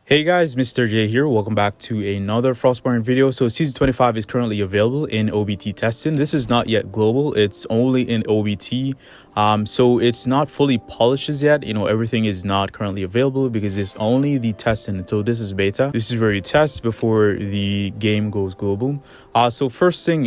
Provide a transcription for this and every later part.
Hey guys, Mr. J here. Welcome back to another Frostborn video. So season 25 is currently available in OBT testing. This is not yet global. It's only in OBT. So it's not fully polished as yet. Everything is not currently available because it's only the testing. So this is beta. This is where you test before the game goes global. So first thing,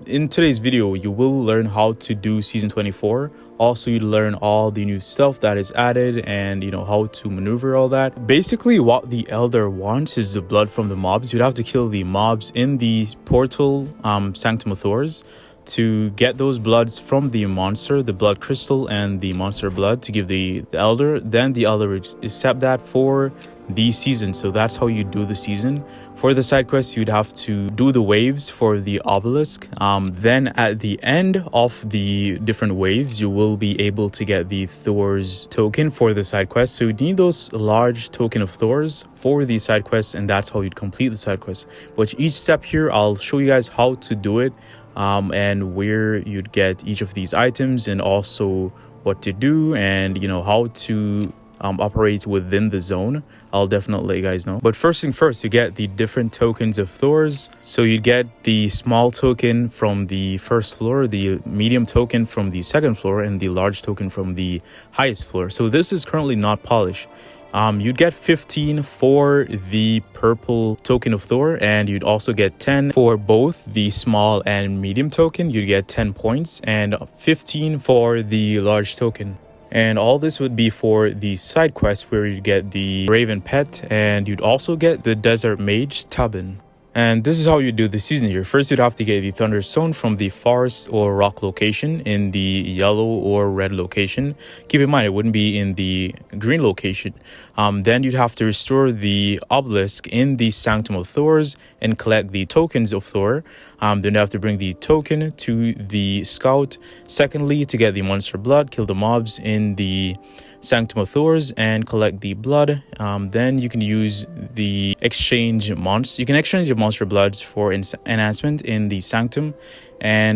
in today's video, you will learn how to do season 24. Also, you learn all the new stuff that is added and how to maneuver all that. Basically, what the Elder wants is the blood from the mobs. You'd have to kill the mobs in the portal Sanctum of Thors to get those bloods from the monster, the blood crystal and the monster blood to give the Elder. Then the Elder will accept that for the season. So that's how you do the season. For the side quests, you'd have to do the waves for the obelisk. Then at the end of the different waves, you will be able to get the Thor's token for the side quest. So you need those large token of Thor's for the side quests, and that's how you'd complete the side quest. But each step here, I'll show you guys how to do it and where you'd get each of these items, and also what to do, and how to operate within the zone. I'll definitely let you guys know. But first thing first, you get the different tokens of Thor's. So you get the small token from the first floor, the medium token from the second floor, and the large token from the highest floor. So this is currently not polished. You'd get 15 for the purple token of Thor, and you'd also get 10 for both the small and medium token. You'd get 10 points and 15 for the large token. And all this would be for the side quest, where you get the Raven Pet, and you'd also get the Desert Mage Tabin. And this is how you do the season here. First, you'd have to get the Thunderstone from the forest or rock location in the yellow or red location. Keep in mind, it wouldn't be in the green location. Then you'd have to restore the obelisk in the Sanctum of Thors and collect the tokens of Thor. Then you have to bring the token to the scout. Secondly, to get the monster blood, kill the mobs in the Sanctum of Thors and collect the blood. Then you can use the exchange monster. You can exchange your monster bloods for enhancement in the Sanctum,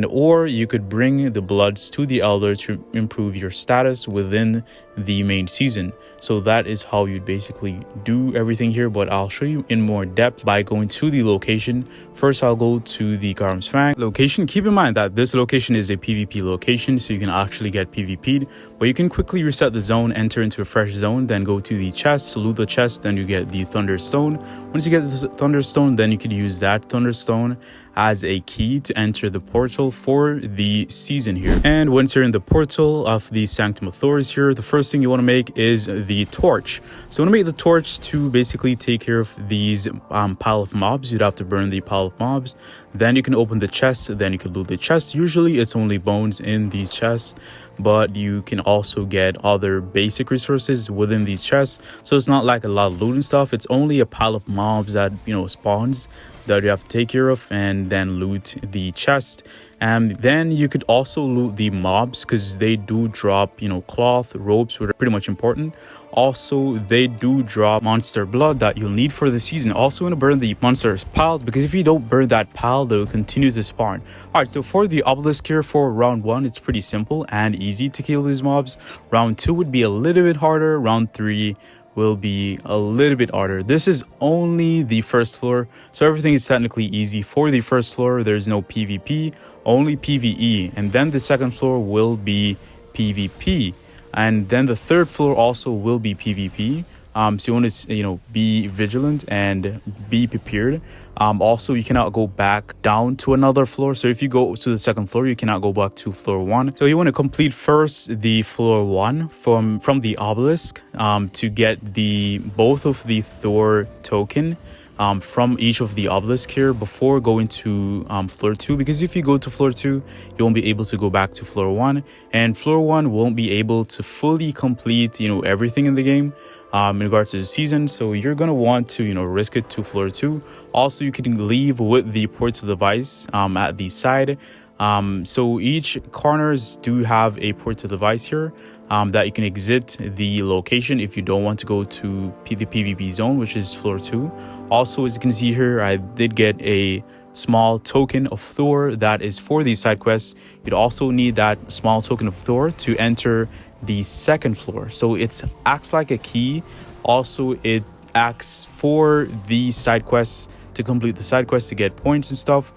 or you could bring the bloods to the Elder to improve your status within the main season. So that is how you basically do everything here, but I'll show you in more depth by going to the location. First, I'll go to the Garm's Fang location. Keep in mind that this location is a PvP location, so you can actually get PvP'd, but you can quickly reset the zone, enter into a fresh zone, then go to the chest, salute the chest, then you get the Thunderstone. Once you get the Thunderstone, then you could use that Thunderstone as a key to enter the portal for the season here. And once you're in the portal of the Sanctum of Thors here, the first thing you want to make is the torch. So you want to make the torch to basically take care of these pile of mobs. You'd have to burn the pile of mobs. Then you can open the chest, then you can loot the chest. Usually it's only bones in these chests, but you can also get other basic resources within these chests. So it's not like a lot of loot and stuff. It's only a pile of mobs that spawns that you have to take care of, and then loot the chest. And then you could also loot the mobs, because they do drop cloth, ropes, which are pretty much important. Also, they do drop monster blood that you'll need for the season. Also, want to burn the monsters pile, because if you don't burn that pile, they'll continue to spawn. Alright, so for the obelisk here for round 1, it's pretty simple and easy to kill these mobs. Round 2 would be a little bit harder. Round 3 will be a little bit harder. This is only the first floor, so everything is technically easy. For the first floor, there's no PvP, only PvE, and then the second floor will be PvP, and then the third floor also will be PvP. So you want to be vigilant and be prepared. Also, you cannot go back down to another floor. So if you go to the second floor, you cannot go back to floor 1. So you want to complete first the floor 1 from the obelisk to get both of the Thor token from each of the obelisk here before going to floor 2, because if you go to floor 2, you won't be able to go back to floor 1, and floor 1 won't be able to fully complete everything in the game in regards to the season. So you're going to want to risk it to floor 2. Also, you can leave with the ports of device at the side. So each corners do have a port to device here that you can exit the location if you don't want to go to the PvP zone, which is floor 2. Also, as you can see here, I did get a small token of Thor that is for these side quests. You'd also need that small token of Thor to enter the second floor. So it acts like a key. Also, it acts for these side quests to complete the side quests to get points and stuff.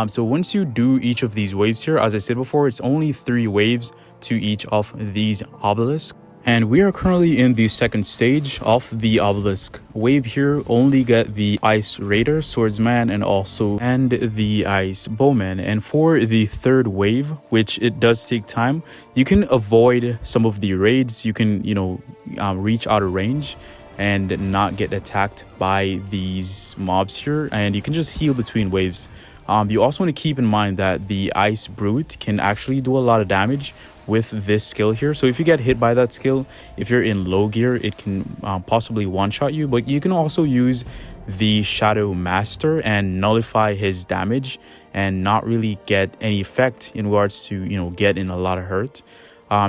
So once you do each of these waves here, as I said before, it's only 3 waves to each of these obelisks. And we are currently in the second stage of the obelisk wave here. Only get the ice raider, swordsman, and the ice bowman. And for the third wave, which it does take time, you can avoid some of the raids. You can, reach out of range and not get attacked by these mobs here. And you can just heal between waves. You also want to keep in mind that the ice brute can actually do a lot of damage with this skill here. So if you get hit by that skill, if you're in low gear, it can possibly one-shot you. But you can also use the Shadow Master and nullify his damage and not really get any effect in regards to get in a lot of hurt.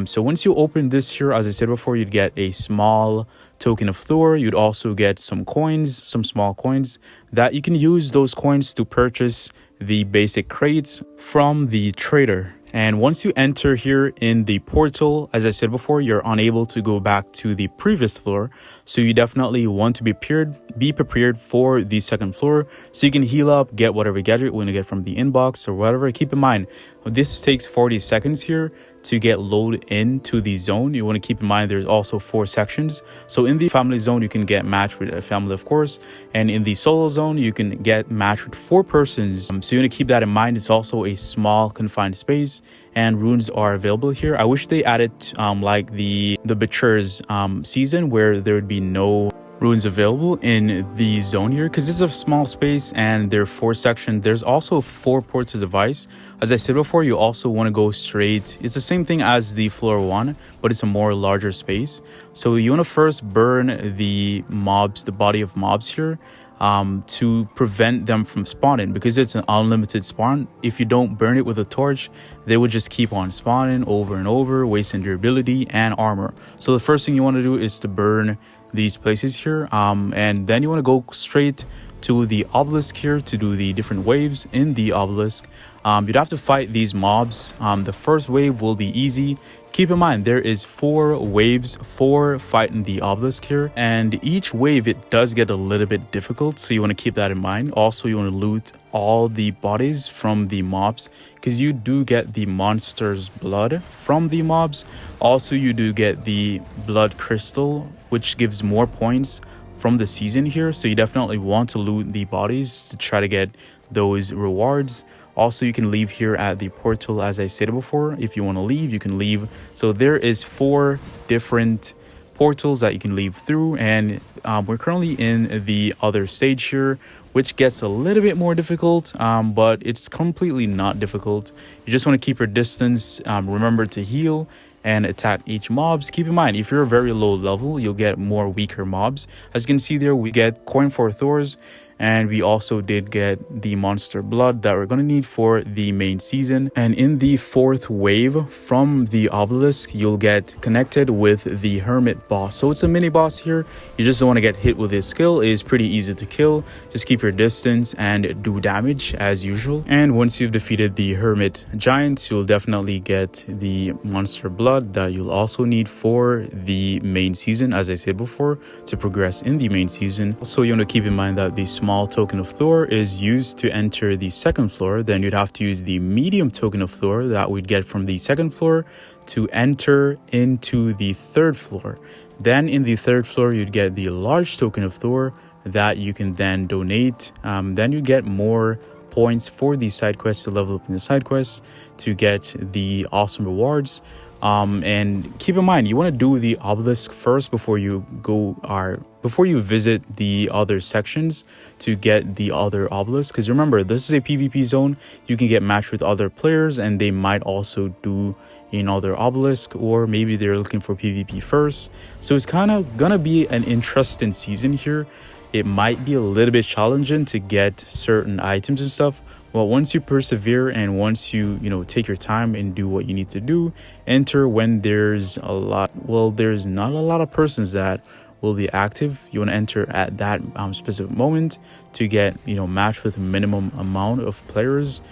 So once you open this here, as I said before, you'd get a small token of Thor. You'd also get some coins, some small coins that you can use those coins to purchase the basic crates from the trader. And once you enter here in the portal, as I said before, you're unable to go back to the previous floor. So you definitely want to be prepared for the second floor so you can heal up, get whatever gadget you want to get from the inbox or whatever. Keep in mind, this takes 40 seconds here to get loaded into the zone. You want to keep in mind there's also 4 sections. So in the family zone, you can get matched with a family, of course. And in the solo zone, you can get matched with 4 persons. So you want to keep that in mind. It's also a small confined space and runes are available here. I wish they added like the Butcher's season where there would be no runes available in the zone here, because it's a small space and there are 4 sections. There's also 4 ports of device. As I said before, you also want to go straight. It's the same thing as the floor 1, but it's a more larger space. So you want to first burn the mobs, the body of mobs here, to prevent them from spawning, because it's an unlimited spawn. If you don't burn it with a torch, they would just keep on spawning over and over, wasting durability and armor. So the first thing you want to do is to burn these places here, and then you want to go straight to the obelisk here to do the different waves in the obelisk. You'd have to fight these mobs. The first wave will be easy. Keep in mind there is 4 waves for fighting the obelisk here, and each wave it does get a little bit difficult, so you want to keep that in mind. Also, you want to loot all the bodies from the mobs, because you do get the monster's blood from the mobs. Also, you do get the blood crystal, which gives more points from the season here, so you definitely want to loot the bodies to try to get those rewards. Also, you can leave here at the portal, as I stated before. If you want to leave, you can leave. So there is 4 different portals that you can leave through, and we're currently in the other stage here, which gets a little bit more difficult, but it's completely not difficult. You just want to keep your distance, remember to heal and attack each mobs. Keep in mind, if you're a very low level, you'll get more weaker mobs. As you can see there, we get coin for Thors, and we also did get the monster blood that we're going to need for the main season. And in the 4th wave from the obelisk, you'll get connected with the hermit boss. So it's a mini boss here. You just don't want to get hit with his skill. It is pretty easy to kill. Just keep your distance and do damage as usual. And once you've defeated the hermit giant, you'll definitely get the monster blood that you'll also need for the main season, as I said before, to progress in the main season. Also, you want to keep in mind that the small token of Thor is used to enter the 2nd floor. Then you'd have to use the medium token of Thor that we'd get from the 2nd floor to enter into the 3rd floor. Then in the 3rd floor, you'd get the large token of Thor that you can then donate. Then you get more points for the side quests to level up in the side quests to get the awesome rewards. And keep in mind, you want to do the obelisk first before you visit the other sections to get the other obelisk, because remember, this is a PvP zone. You can get matched with other players and they might also do another obelisk, or maybe they're looking for PvP first. So it's kind of gonna be an interesting season here. It might be a little bit challenging to get certain items and stuff. Well, once you persevere and once you take your time and do what you need to do, enter when there's not a lot of persons that will be active. You want to enter at that specific moment to get matched with a minimum amount of players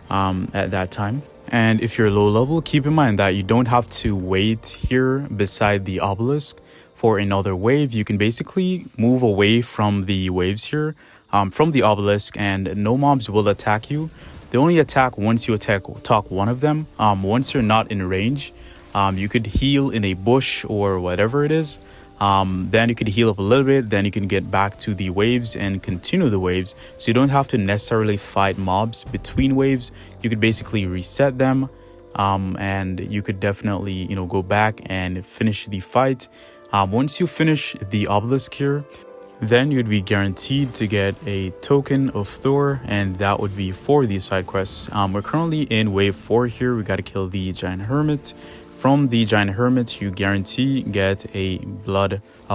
at that time. And if you're low level, keep in mind that you don't have to wait here beside the obelisk for another wave, you can basically move away from the waves here, from the obelisk, and no mobs will attack you. They only attack once you attack one of them. Once you're not in range, you could heal in a bush or whatever it is. Then you could heal up a little bit, then you can get back to the waves and continue the waves. So you don't have to necessarily fight mobs between waves. You could basically reset them, and you could definitely, you know, go back and finish the fight. Once you finish the obelisk here, then you'd be guaranteed to get a token of Thor, and that would be for these side quests. We're currently in wave 4 here. We got to kill the giant hermit. From the giant hermit, you guarantee get a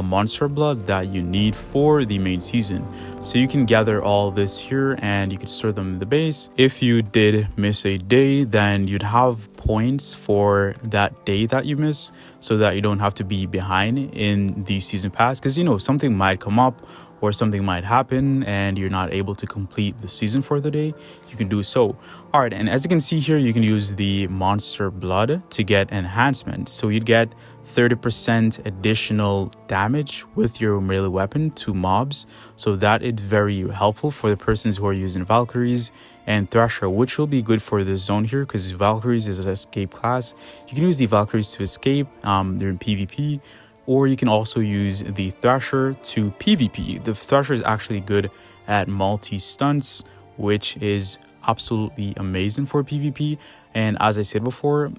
monster blood that you need for the main season. So you can gather all this here and you can store them in the base. If you did miss a day, then you'd have points for that day that you miss, so that you don't have to be behind in the season pass, because you know something might come up or something might happen and you're not able to complete the season for the day. You can do so. All right, and as you can see here, you can use the monster blood to get enhancement. So you'd get 30% additional damage with your melee weapon to mobs. So that is very helpful for the persons who are using Valkyries and Thrasher, which will be good for this zone here, because Valkyries is an escape class. You can use the Valkyries to escape during PvP, or you can also use the Thrasher to PvP. The Thrasher is actually good at multi-stunts, which is absolutely amazing for PvP. And as I said before,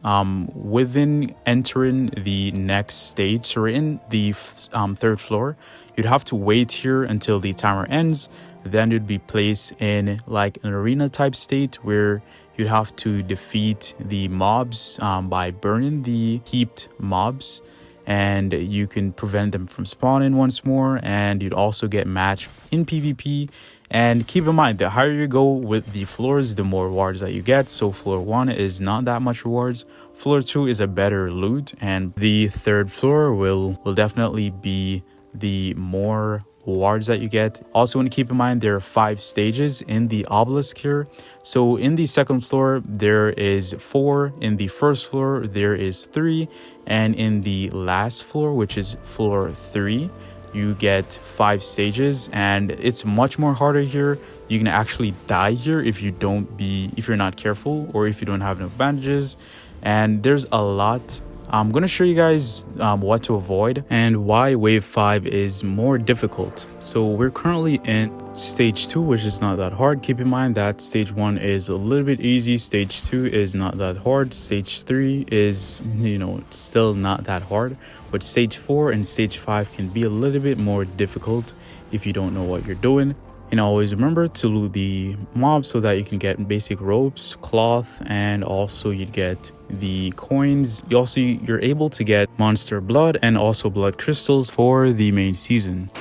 within entering the next stage, so we're in the third floor, you'd have to wait here until the timer ends. Then you'd be placed in like an arena type state where you'd have to defeat the mobs by burning the heaped mobs, and you can prevent them from spawning once more, and you'd also get matched in PvP. And keep in mind, the higher you go with the floors, the more rewards that you get. So floor 1 is not that much rewards, floor 2 is a better loot, and the third floor will definitely be the more rewards that you get. Also want to keep in mind, there are 5 stages in the obelisk here. So in the second floor there is 4, in the first floor there is 3, and in the last floor, which is floor 3, you get 5 stages, and it's much more harder here. You can actually die here if you're not careful, or if you don't have enough bandages. And there's a lot. I'm going to show you guys what to avoid and why wave 5 is more difficult. So we're currently in stage 2, which is not that hard. Keep in mind that stage 1 is a little bit easy, stage 2 is not that hard, stage 3 is, you know, still not that hard, but stage 4 and stage 5 can be a little bit more difficult if you don't know what you're doing. And always remember to loot the mobs so that you can get basic ropes, cloth, and also you'd get the coins. You're able to get monster blood and also blood crystals for the main season.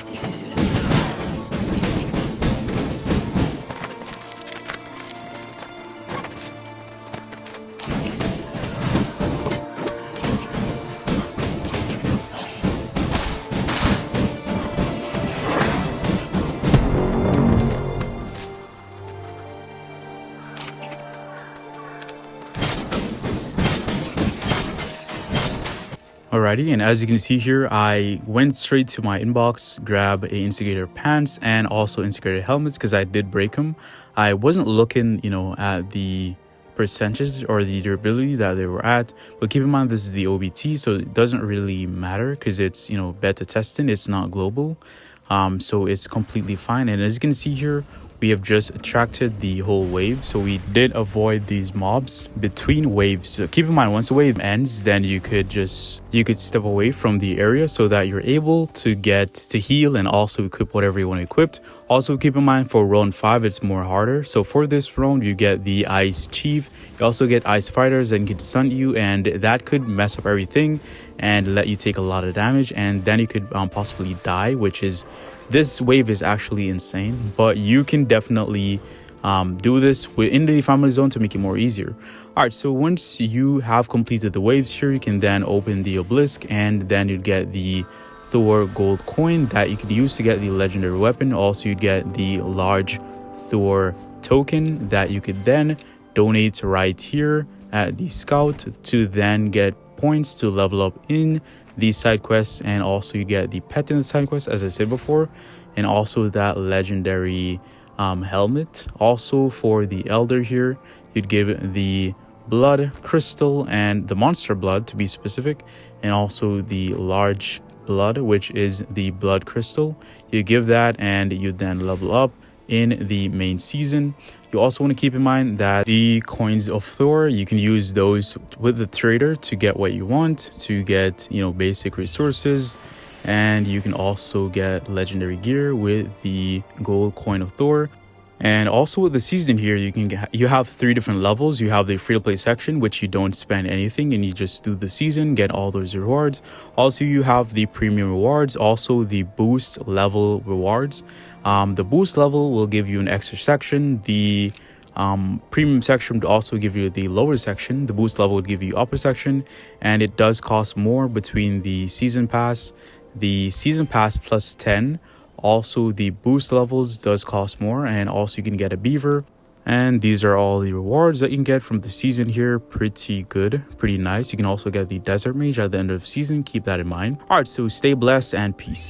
Alrighty, and as you can see here, I went straight to my inbox, grab a instigator pants and also instigator helmets because I did break them. I wasn't looking, you know, at the percentage or the durability that they were at, but keep in mind this is the OBT, so it doesn't really matter because it's, you know, beta testing, it's not global, so it's completely fine. And as you can see here, we have just attracted the whole wave, so we did avoid these mobs between waves. So keep in mind, once the wave ends, then you could step away from the area so that you're able to get to heal and also equip whatever you want to equip. Also keep in mind, for round 5 it's more harder. So for this round you get the ice chief, you also get ice fighters and can stun you, and that could mess up everything and let you take a lot of damage, and then you could possibly die, which is, this wave is actually insane. But you can definitely do this within the family zone to make it more easier. All right, so once you have completed the waves here, you can then open the obelisk, and then you'd get the Thor gold coin that you could use to get the legendary weapon. Also you'd get the large Thor token that you could then donate right here at the scout to then get points to level up in these side quests, and also you get the pet in the side quest, as I said before, and also that legendary helmet. Also for the elder here, you'd give the blood crystal and the monster blood, to be specific, and also the large blood, which is the blood crystal. You give that and you then level up in the main season. You also want to keep in mind that the coins of Thor, you can use those with the trader to get what you want, to get, you know, basic resources, and you can also get legendary gear with the gold coin of Thor. And also with the season here, you have 3 different levels. You have the free-to-play section, which you don't spend anything and you just do the season, get all those rewards. Also, you have the premium rewards, also the boost level rewards. The boost level will give you an extra section. The premium section would also give you the lower section. The boost level would give you upper section, and it does cost more between the season pass plus 10. Also, the boost levels does cost more, and also you can get a beaver. And these are all the rewards that you can get from the season here. Pretty good, pretty nice. You can also get the desert mage at the end of the season. Keep that in mind. All right, so stay blessed and peace.